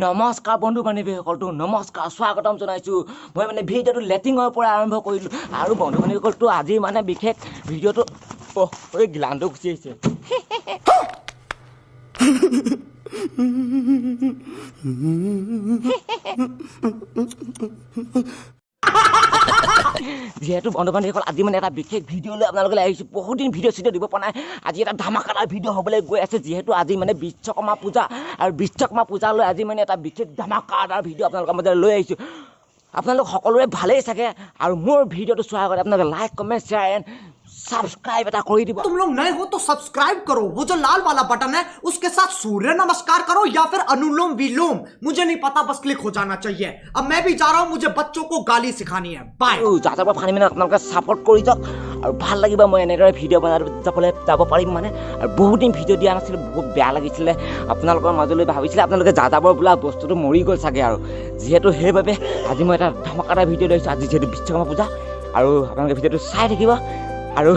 নমস্কাৰ বন্ধু বান্ধৱীসকলটো নমস্কাৰ স্বাগতম জনাইছোঁ মই মানে ভিডিঅ'টো লেটিঙৰ পৰা আৰম্ভ কৰিলোঁ আৰু বন্ধু বান্ধৱীসকলটো আজি মানে বিশেষ ভিডিঅ'টো ঐ গ্লানটো গুচি আহিছে যেহেতু বন্ধু বান্ধৱীসকল আজি মানে এটা বিশেষ ভিডিঅ' লৈ আপোনালোকলৈ আহিছোঁ বহুত দিন ভিডিঅ' দিব পৰা নাই আজি এটা ধামাকাদাৰ ভিডিঅ' হ'বলৈ গৈ আছে যিহেতু আজি মানে বিশ্বকৰ্মা পূজা আৰু বিশ্বকৰ্মা পূজালৈ আজি মানে এটা বিশেষ ধামাকাদাৰ ভিডিঅ' আপোনালোকৰ মাজলৈ লৈ আহিছোঁ আপোনালোক সকলোৰে ভালেই চাগে আৰু মোৰ ভিডিঅ'টো চোৱাৰ আগতে আপোনালোকে like comment share and subscribe बता कोई दी तुम लोग नए हो तो सब्सक्राइब करो वो जो लाल वाला बटन है उसके साथ सूर्य नमस्कार करो या फिर अनुलोम विलोम मुझे नहीं पता बस क्लिक हो जाना चाहिए अब मैं भी जा रहा हूँ मुझे बच्चों को गाली सिखानी है बाय जाता पर फानी में আপোনালোকে সাপোর্ট কৰি যাওক আৰু ভাল লাগিব মই এনেকৈ ভিডিঅ' বনাই যাব পাৰিম মানে আৰু বহুত দিন ভিডিঅ' দিয়া নাছিল বহুত বেয়া লাগিছিল আপোনালোকৰ মাজলৈ ভাবিছিলে আপোনালোকে যাযাবৰ বোলা বস্তুটো মৰি গ'ল চাগে আৰু যেহেতু সেইবাবে আজি মই এটা ধামাকাদাৰ ভিডিঅ' লৈছোঁ আজি যেহেতু বিশ্বকৰ্মা পূজা আৰু আপোনালোকে ভিডিঅ'টো চাই থাকিব আৰু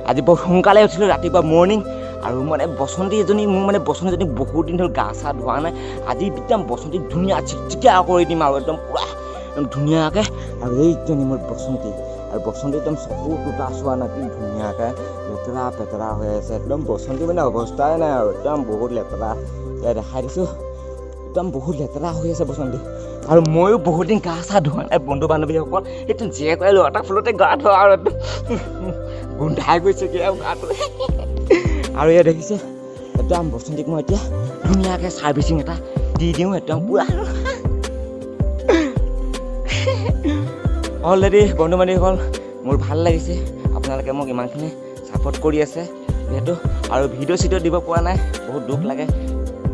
আজি বহুত সোনকালে উঠিলোঁ ৰাতিপুৱা মৰ্ণিং আৰু মানে বসন্তী এজনী মোৰ মানে বসন্তী এজনী বহুত দিন হ'ল গা চা ধোৱা নাই আজি একদম বসন্তী ধুনীয়া চিকচিকীয়া কৰি দিম আৰু একদম পুৰা একদম ধুনীয়াকৈ আৰু এইজনী মোৰ বসন্তী আৰু বসন্তী একদম চকু দুটা চোৱা নাই কি ধুনীয়াকৈ লেতেৰা পেতেৰা হৈ আছে একদম বসন্তী মানে অৱস্থাই নাই আৰু একদম বহুত লেতেৰা এয়া দেখাই দিছোঁ একদম বহুত লেতেৰা হৈ আছে বসন্তী আৰু ময়ো বহুত দিন গা চা ধোৱা নাই বন্ধু বান্ধৱীসকল সেইটো যিয়ে কয় ল'ৰাটাৰ ফলতে গা ধোৱা আৰু একদম গোন্ধাই গৈছে কি আৰু গাটো আৰু এয়া দেখিছে একদম বসন্তীক মই এতিয়া ধুনীয়াকৈ ছাৰ্ভিচিং এটা দি দিওঁ একদম পুৰা অলৰেডি বন্ধু বান্ধৱীসকল মোৰ ভাল লাগিছে আপোনালোকে মোক ইমানখিনি ছাপোৰ্ট কৰি আছে যিহেতু আৰু ভিডিঅ' চিডিঅ' দিব পৰা নাই বহুত দুখ লাগে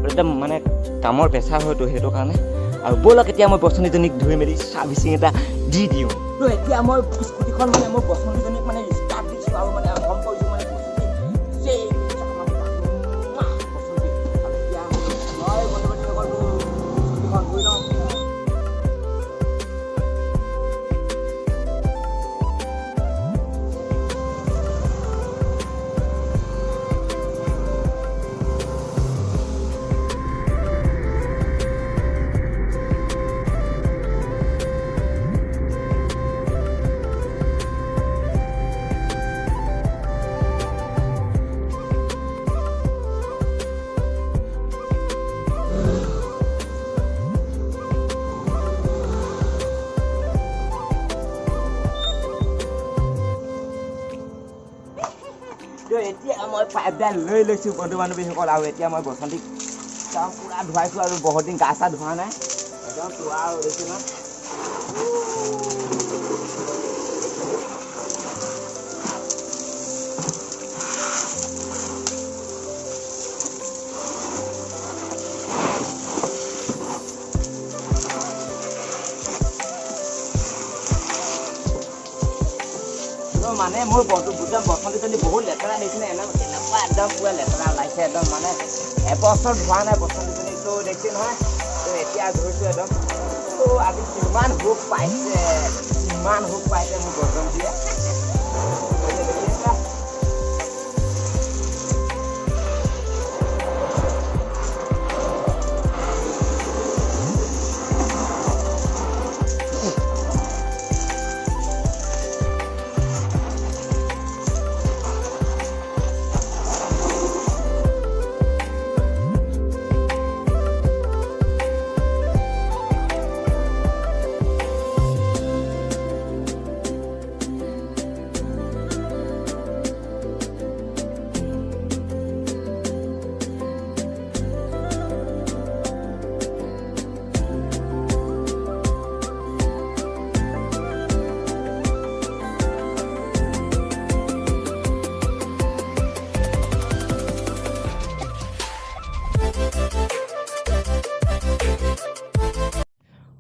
একদম মানে কামৰ প্ৰেছাৰ হয়তো সেইটো কাৰণে আৰু ব'লক এতিয়া মই বসন্তীজনীক ধুই মেলি ছাৰ্ভিচিং এটা দি দিওঁ তো এতিয়া মই স্কুটিখন মানে মোৰ বসন্তীজনীক মানে ষ্টাৰ্ট দিছোঁ আৰু মানে আৰম্ভ কৰিছোঁ মানে এতিয়া মই পাইপডাল লৈ লৈছোঁ বন্ধু বান্ধৱীসকল আৰু এতিয়া মই বসন্তীক পুৰা ধুৱাইছোঁ আৰু বহুত দিন গা চা ধোৱা নাই একদম ধোৱা আৰু লৈছোঁ ন মানে মোৰ বসন্তীজনী বহুত লেতেৰা দেখিলে এনেকুৱা একদম পুৰা লেতেৰা ওলাইছে একদম মানে এবছৰ ধোৱা নাই বসন্তীজনীতো দেখিছে নহয় তো এতিয়া ধৰিছোঁ একদম আজি কিমান সুখ পাইছে মোৰ বসন্তীয়ে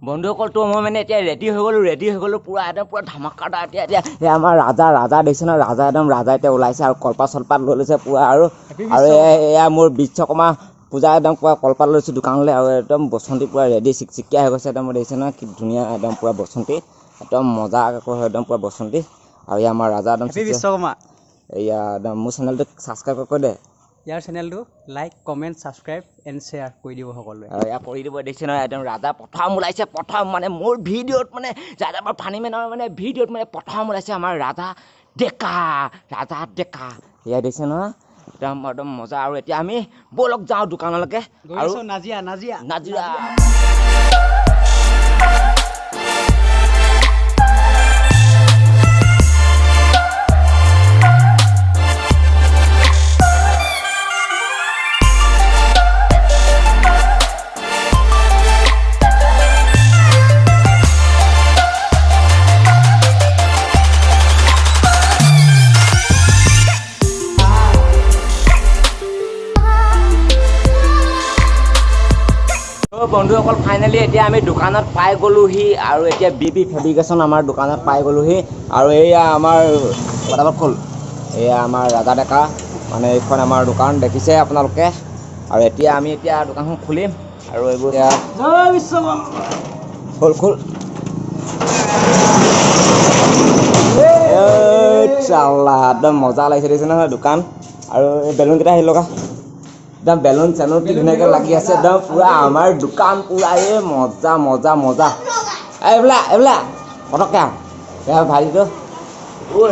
বন্ধুসকলটো মই মানে এতিয়া ৰেডি হৈ গ'লোঁ পুৰা একদম পুৰা ধামাকাদাৰ এতিয়া আমাৰ ৰাজা দেখিছে ন ৰাজা এতিয়া ওলাইছে আৰু কলপাত চলপাত লৈ লৈছে পুৰা আৰু এয়া মোৰ বিশ্বকৰ্মা পূজা একদম পুৰা কলপাত লৈছোঁ দোকানলৈ আৰু একদম বসন্তী পুৰা ৰেডি চিকচিকীয়া হৈ গৈছে একদম দেখিছে ন কি ধুনীয়া একদম পুৰা বসন্তী একদম মজা একদম পুৰা বসন্তী আৰু এয়া আমাৰ ৰাজা একদম বিশ্বকৰ্মা এয়া একদম মোৰ চেনেলটোক ছাবস্ক্ৰাইব কৰি দে ইয়াৰ চেনেলটো like comment subscribe and share কৰি দিব সকলোৱে। এয়া কৰি দিব দেখিছে নহয় একদম ৰাজা প্ৰথম ওলাইছে প্ৰথম মানে মোৰ ভিডিঅ'ত মানে যাযাবৰ ফানিমেনৰ মানে ভিডিঅ'ত মানে প্ৰথম ওলাইছে আমাৰ ৰাজা ডেকা এয়া দেখিছে নহয় একদম একদম মজা। আৰু এতিয়া আমি ব'লক যাওঁ দোকানলৈকে আৰু নাজিৰা বন্ধুসকল ফাইনেলি এতিয়া আমি দোকানত পাই গ'লোহি আৰু এতিয়া বি ফেব্ৰিকেশ্যন আমাৰ দোকানত পাই গ'লোহি আৰু এয়া আমাৰ পটাপট খোল এয়া আমাৰ ৰাজা ডেকা মানে এইখন আমাৰ দোকান দেখিছে আপোনালোকে। আৰু এতিয়া আমি দোকানখন খুলিম আৰু এইবোৰ খোল চাল্লা একদম মজা লাগিছে দেখিছে নহয় দোকান। আৰু এই বেলুনকেইটা আহি লগা একদম বেলুন চেলুন কি ধুনীয়াকৈ লাগি আছে একদম পুৰা আমাৰ দোকান পুৰা এই মজা এইবিলাক পটককৈ আৰু ভাজিটো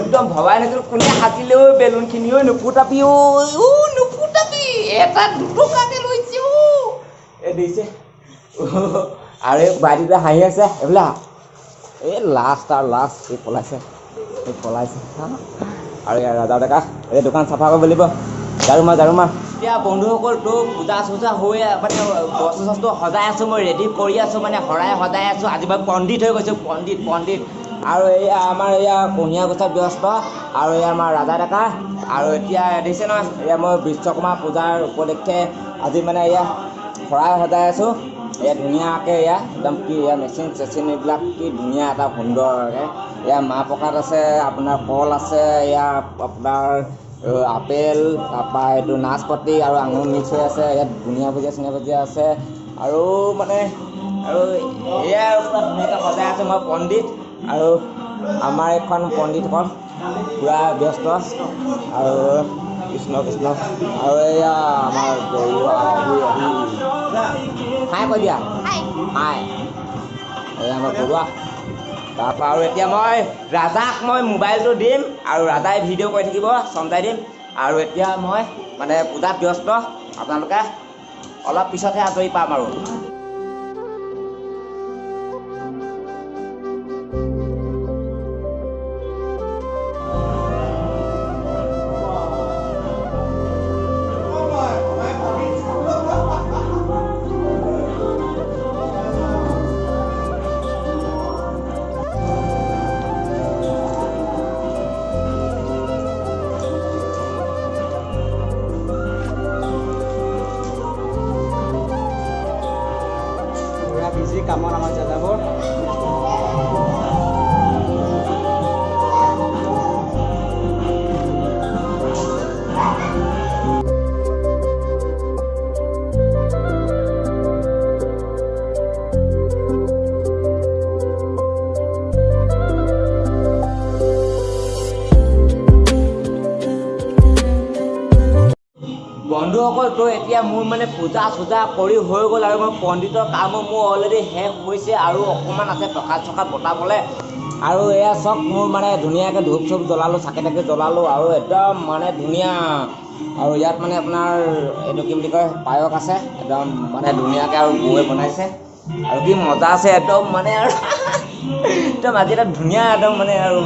একদম ভবাই নাছিলোঁ কোনে সাজিলেও বেলুনখিনিও নুফুটাবি নুফুটাবি এটা দুটকাকৈ লৈছে এই দিছে আৰু এই ভাইটিটোৱে হাঁহি আছে এইবিলাক এই লাষ্ট এই পলাইছে আৰু ইয়াৰ ৰাজা ডেকা এই দোকান চাফা কৰিব লাগিব ঝাৰু মাৰ এতিয়া বন্ধুসকলতো পূজা চূজা হৈ মানে বস্তু চস্তু সজাই আছোঁ মই ৰেডি কৰি আছোঁ মানে শৰাই সজাই আছোঁ আজি মই পণ্ডিত হৈ গৈছোঁ পণ্ডিত আৰু এয়া আমাৰ এয়া কঢ়িয়া গোছাত ব্যস্ত আৰু এয়া আমাৰ ৰাজা ডেকা আৰু এতিয়া দেখিছে নহয় এয়া মই বিশ্বকৰ্মা পূজাৰ উপলক্ষে আজি মানে এয়া শৰাই সজাই আছোঁ এয়া ধুনীয়াকৈ এয়া একদম কি এয়া মেচিন চেচিন এইবিলাক কি ধুনীয়া এটা সুন্দৰকৈ এয়া মাহ প্ৰসাদ আছে আপোনাৰ কল আছে এয়া আপোনাৰ আপেল তাৰপৰা এইটো নাচপতি আৰু আঙুৰ মিক্স হৈ আছে ইয়াত বুনিয়া ভুজিয়া আছে আৰু মানে আৰু এয়া পুৰা ধুনীয়াকৈ সজাই আছে মই পণ্ডিত আৰু আমাৰ এইখন পণ্ডিতখন পুৰা ব্যস্ত আৰু কৃষ্ণ আৰু এয়া আমাৰ হাই কৈ দিয়া হাই এয়া আমাৰ বৰুৱা তাৰপৰা আৰু এতিয়া মই ৰাজাক মই মোবাইলটো দিম আৰু ৰাজাই ভিডিঅ' কৰি থাকিব চমজাই দিম আৰু এতিয়া মই মানে পূজাত ব্যস্ত আপোনালোকে অলপ পিছতহে আজৰি পাম আৰু বিজি কামত আমাৰ যাযাবৰ বন্ধুসকলতো এতিয়া মোৰ মানে পূজা চূজা কৰি হৈ গ'ল আৰু মই পণ্ডিতৰ কামো মোৰ অলৰেডি শেষ হৈছে আৰু অকণমান আছে প্ৰসাদ চসাদ বটাবলৈ আৰু এয়া চব মোৰ মানে ধুনীয়াকৈ ধূপ চুপ জ্বলালোঁ চাকি তাকি জ্বলালোঁ আৰু একদম মানে ধুনীয়া আৰু ইয়াত মানে আপোনাৰ এইটো কি বুলি কয় পায়স আছে একদম মানে ধুনীয়াকৈ আৰু বৌয়ে বনাইছে আৰু কি মজা আছে একদম মানে আৰু একদম আজি এটা ধুনীয়া একদম মানে আৰু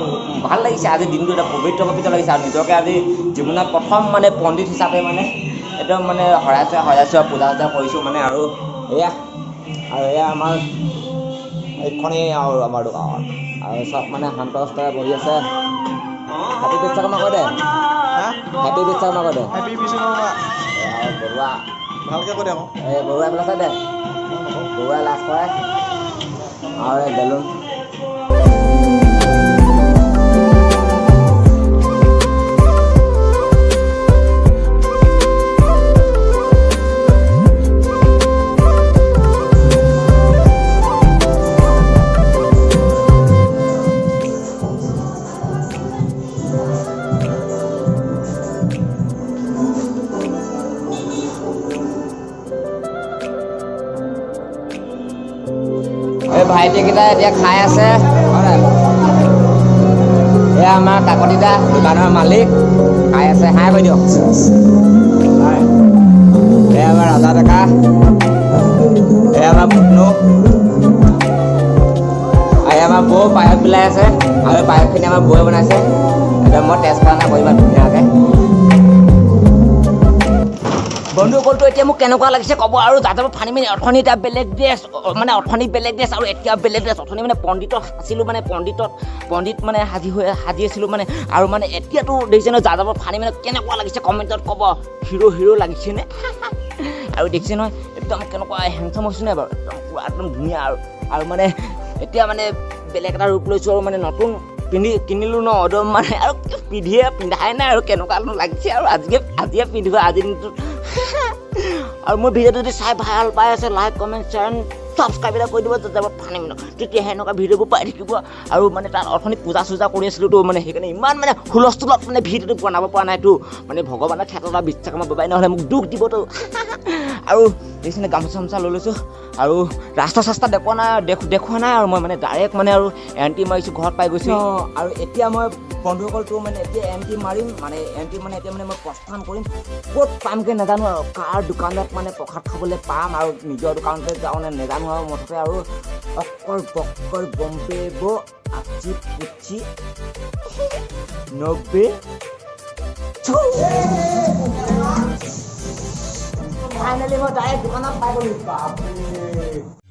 ভাল লাগিছে আজি দিনটো এটা পবিত্ৰ লাগিছে আৰু নিজকে আজি জীৱনত প্ৰথম মানে পণ্ডিত হিচাপে মানে একদম মানে সজাইছোঁ পূজা চূজা কৰিছোঁ মানে আৰু এয়া আমাৰ এইখনেই আৰু আমাৰ দোকান আৰু চব মানে শান্ত সুস্থৰে বহি আছে হেপী বিশ্বকৰ্মা কৈ দে হেপী বিশ্বকৰ্মা কৈ দে বৰুৱা ভালকৈ কৈ দে আকৌ এই বৰুৱাই পেলাই চাই দে বৰুৱাই লাজ কৰে আৰু এই বেলুন ভাইটিকেইটা এতিয়া খাই আছে এয়া আমাৰ কাকতিদা দোকানৰ মালিক খাই আছে হাই কৈ দিয়ক এয়া আমাৰ ৰাজা ডেকা এয়া আমাৰ পুতনু এয়া আমাৰ বৌ পায়স বিলাই আছে আৰু পায়সখিনি আমাৰ বৌয়ে বনাইছে এতিয়া মই টেষ্ট কৰা নাই ইমান ধুনীয়াকৈ বন্ধুসকলটো এতিয়া মোক কেনেকুৱা লাগিছে ক'ব আৰু যাদৱ ফানি মানে অথনি এটা বেলেগ ড্ৰেছ মানে অথনি বেলেগ ড্ৰেছ আৰু এতিয়া বেলেগ ড্ৰেছ অথনি মানে পণ্ডিতত আছিলোঁ মানে পণ্ডিত মানে সাজি আছিলোঁ মানে আৰু মানে এতিয়াতো দেখিছে ন যাদৱ ফানি মানে কেনেকুৱা লাগিছে কমেণ্টত ক'ব হিৰ' লাগিছেনে আৰু দেখিছে নহয় একদম কেনেকুৱা হেণ্ডচাম হৈছে নাই বাৰু একদম পুৰা একদম ধুনীয়া আৰু মানে এতিয়া মানে বেলেগ এটা ৰূপ লৈছোঁ আৰু মানে নতুন কিনিলোঁ ন একদম মানে আৰু পিন্ধাই নাই আৰু কেনেকুৱানো লাগিছে আৰু আজিয়ে পিন্ধিব আজিৰ দিনটোত আৰু মোৰ ভিডিঅ'টো যদি চাই ভাল পাই আছে লাইক কমেণ্ট শ্বেয়াৰ ছাবস্ক্ৰাইব এটা কৰি দিব যাব ফানি মিনক তেতিয়াহে এনেকুৱা ভিডিঅ'বোৰ পাই থাকিব আৰু মানে তাত অথনি পূজা চূজা কৰি আছিলোঁতো মানে সেইকাৰণে ইমান মানে হুলস্থুলত মানে ভিডিঅ'টো বনাব পৰা নাইতো মানে ভগৱানৰ ক্ষেত্ৰত আৰু বিশ্বকৰ্মা বাবাই নহ'লে মোক দুখ দিবতো আৰু দেখিছেনে গামোচা চামোচা লৈ লৈছোঁ আৰু ৰাস্তা চাস্তা দেখুওৱা নাই আৰু মই মানে ডাইৰেক্ট মানে আৰু এণ্ট্ৰি মাৰিছোঁ ঘৰত পাই গৈছোঁ আৰু এতিয়া মই বন্ধুসকলটো মানে এতিয়া এণ্ট্ৰি মাৰিম মানে এণ্ট্ৰি মানে এতিয়া মানে মই প্ৰস্থান কৰিম ক'ত পামগৈ নাজানো আৰু কাৰ দোকানত মানে প্ৰসাদ খাবলৈ পাম আৰু নিজৰ দোকানতে যাওঁ নে নাজানো আৰু মুঠতে আৰু অক্কৰ বক্কৰ বম্বে ব আচি পুচি 90 ফাইনেলি মই ডাইৰেক্ট দোকানত পাই গ'লোঁ বাপৰে